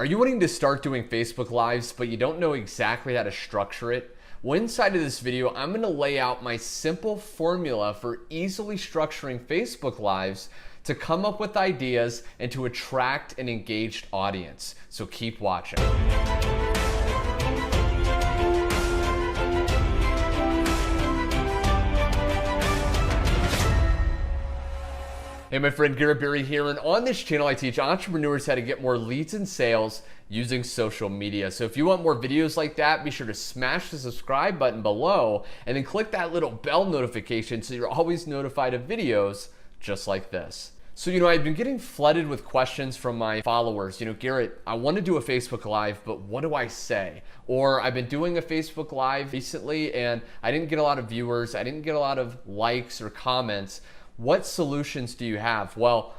Are you wanting to start doing Facebook Lives, but you don't know exactly how to structure it? Well, inside of this video, I'm going to lay out my simple formula for easily structuring Facebook Lives to come up with ideas and to attract an engaged audience. So keep watching. Hey, my friend Garrett Berry here, and on this channel I teach entrepreneurs how to get more leads and sales using social media. So if you want more videos like that, be sure to smash the subscribe button below and then click that little bell notification so you're always notified of videos just like this. So, I've been getting flooded with questions from my followers. Garrett, I want to do a Facebook Live, but what do I say? Or I've been doing a Facebook Live recently and I didn't get a lot of viewers. I didn't get a lot of likes or comments. What solutions do you have? Well,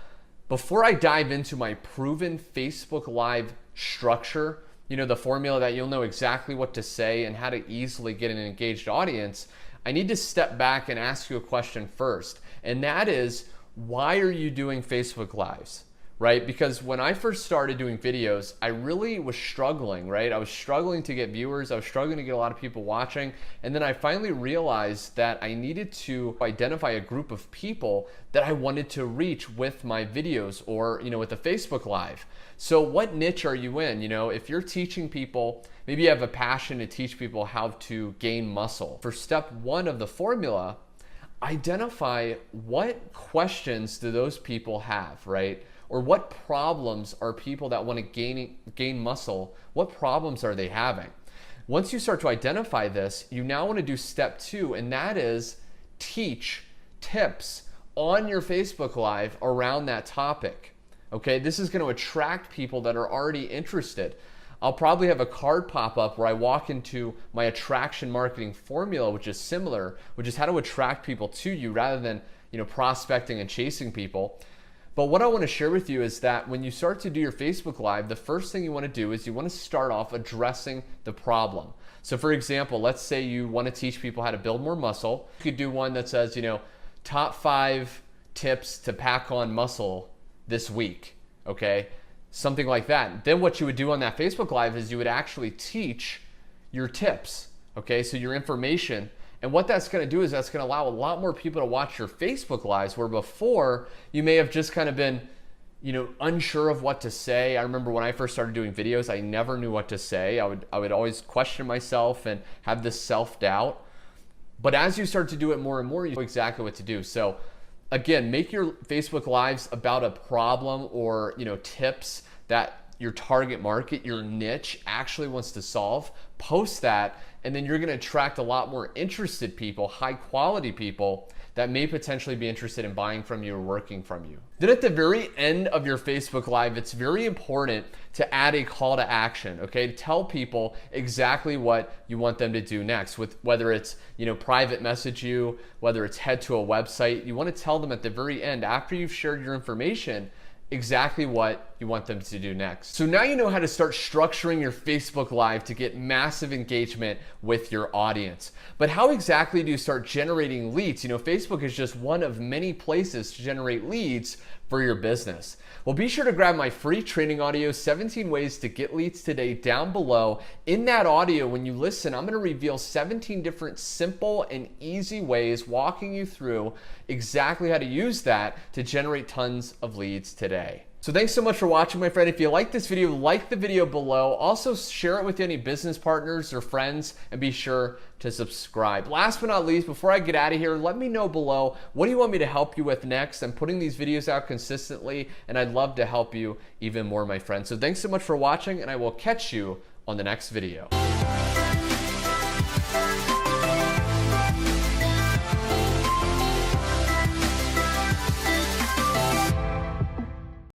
before I dive into my proven Facebook Live structure, the formula that you'll know exactly what to say and how to easily get an engaged audience, I need to step back and ask you a question first. And that is, why are you doing Facebook Lives? Right? Because when I first started doing videos, I really was struggling, right? I was struggling to get viewers. I was struggling to get a lot of people watching. And then I finally realized that I needed to identify a group of people that I wanted to reach with my videos or, with a Facebook Live. So what niche are you in? If you're teaching people, maybe you have a passion to teach people how to gain muscle. For step one of the formula, identify what questions do those people have, right? Or what problems are people that want to gain muscle, what problems are they having? Once you start to identify this, you now want to do step two, and that is teach tips on your Facebook Live around that topic. Okay, this is going to attract people that are already interested. I'll probably have a card pop up where I walk into my attraction marketing formula, which is similar, which is how to attract people to you rather than, prospecting and chasing people. But what I want to share with you is that when you start to do your Facebook Live, the first thing you want to do is you want to start off addressing the problem. So for example, let's say you want to teach people how to build more muscle. You could do one that says, top 5 tips to pack on muscle this week, okay? Something like that. Then what you would do on that Facebook Live is you would actually teach your tips, okay? So your information. And what that's going to do is that's going to allow a lot more people to watch your Facebook Lives, where before you may have just kind of been, unsure of what to say. I remember when I first started doing videos, I never knew what to say. I would always question myself and have this self-doubt. But as you start to do it more and more, you know exactly what to do. So again, make your Facebook Lives about a problem or, tips that your target market, your niche actually wants to solve. Post that, and then you're going to attract a lot more interested people, high quality people that may potentially be interested in buying from you or working from you. Then at the very end of your Facebook Live, it's very important to add a call to action, okay? To tell people exactly what you want them to do next, with whether it's, private message you, whether it's head to a website. You want to tell them at the very end, after you've shared your information, exactly what you want them to do next. So now you know how to start structuring your Facebook Live to get massive engagement with your audience. But how exactly do you start generating leads? Facebook is just one of many places to generate leads for your business. Well, be sure to grab my free training audio, 17 Ways to Get Leads Today, down below. In that audio, when you listen, I'm going to reveal 17 different simple and easy ways, walking you through exactly how to use that to generate tons of leads today. So thanks so much for watching, my friend. If you like this video, like the video below. Also share it with any business partners or friends, and be sure to subscribe. Last but not least, before I get out of here, let me know below, what do you want me to help you with next? I'm putting these videos out consistently, and I'd love to help you even more, my friend. So thanks so much for watching, and I will catch you on the next video.